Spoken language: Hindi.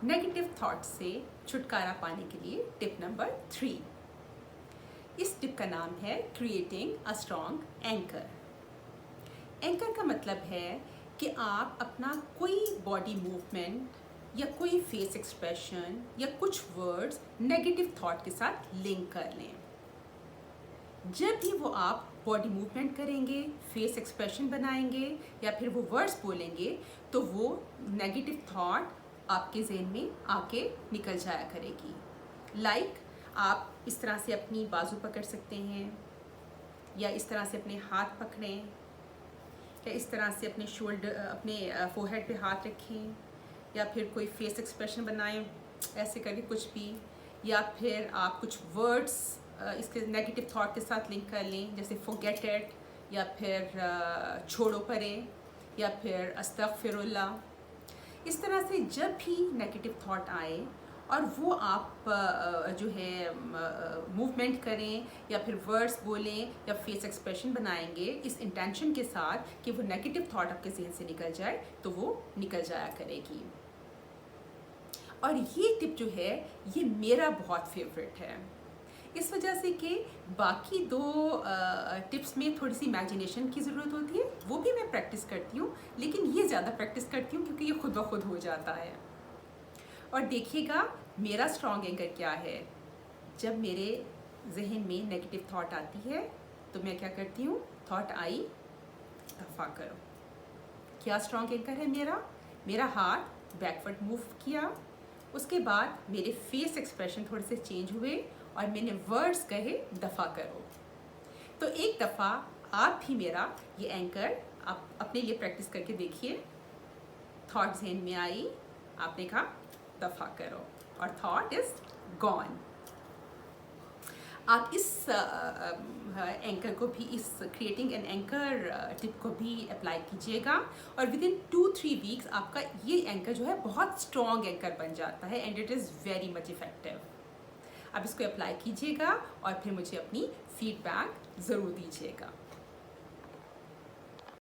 नेगेटिव थॉट से छुटकारा पाने के लिए टिप नंबर 3। इस टिप का नाम है creating a strong anchor. Anchor का मतलब है कि आप अपना कोई बॉडी मूवमेंट या कोई फेस एक्सप्रेशन या कुछ वर्ड्स नेगेटिव थॉट के साथ लिंक कर लें। जब भी वो आप बॉडी मूवमेंट करेंगे, फेस एक्सप्रेशन बनाएंगे या फिर वो वर्ड्स बोलेंगे, तो वो नेगेटिव थॉट आपके ज़हन में आके निकल जाया करेगी। आप इस तरह से अपनी बाजू पकड़ सकते हैं, या इस तरह से अपने हाथ पकड़ें, या इस तरह से अपने अपने फोरहेड पे हाथ रखें, या फिर कोई फेस एक्सप्रेशन बनाएं ऐसे करके कुछ भी, या फिर आप कुछ वर्ड्स इसके नेगेटिव थॉट के साथ लिंक कर लें, जैसे फॉरगेट इट, या फिर छोड़ो परे, या फिर अस्तगफिरुल्लाह। इस तरह से जब भी नेगेटिव थॉट आए और वो आप जो है मूवमेंट करें या फिर वर्ड्स बोलें या फेस एक्सप्रेशन बनाएंगे इस इंटेंशन के साथ कि वो नेगेटिव थॉट आपके जहन से निकल जाए, तो वो निकल जाया करेगी। और ये टिप जो है ये मेरा बहुत फेवरेट है, इस वजह से कि बाकी दो टिप्स में थोड़ी सी इमेजिनेशन की ज़रूरत होती है, वो भी मैं प्रैक्टिस करती हूँ, लेकिन ये ज़्यादा प्रैक्टिस करती हूँ क्योंकि ये खुद ब खुद हो जाता है। और देखिएगा मेरा स्ट्रॉन्ग एंकर क्या है। जब मेरे जहन में नेगेटिव थॉट आती है तो मैं क्या करती हूँ, थॉट आई दफा करो। क्या स्ट्रॉन्ग एंकर है मेरा हाथ बैकवर्ड मूव किया, उसके बाद मेरे फेस एक्सप्रेशन थोड़े से चेंज हुए और मैंने वर्ड्स कहे दफ़ा करो। तो एक दफ़ा आप भी मेरा ये एंकर आप अपने लिए प्रैक्टिस करके देखिए। थॉट जहन में आई, आपने कहा दफ़ा करो और थॉट इज़ गॉन। आप इस एंकर को भी, इस क्रिएटिंग एन एंकर टिप को भी अप्लाई कीजिएगा और विद इन 2-3 वीक्स आपका ये एंकर जो है बहुत स्ट्रॉन्ग एंकर बन जाता है and it is very much effective. आप इसको अप्लाई कीजिएगा और फिर मुझे अपनी फीडबैक ज़रूर दीजिएगा।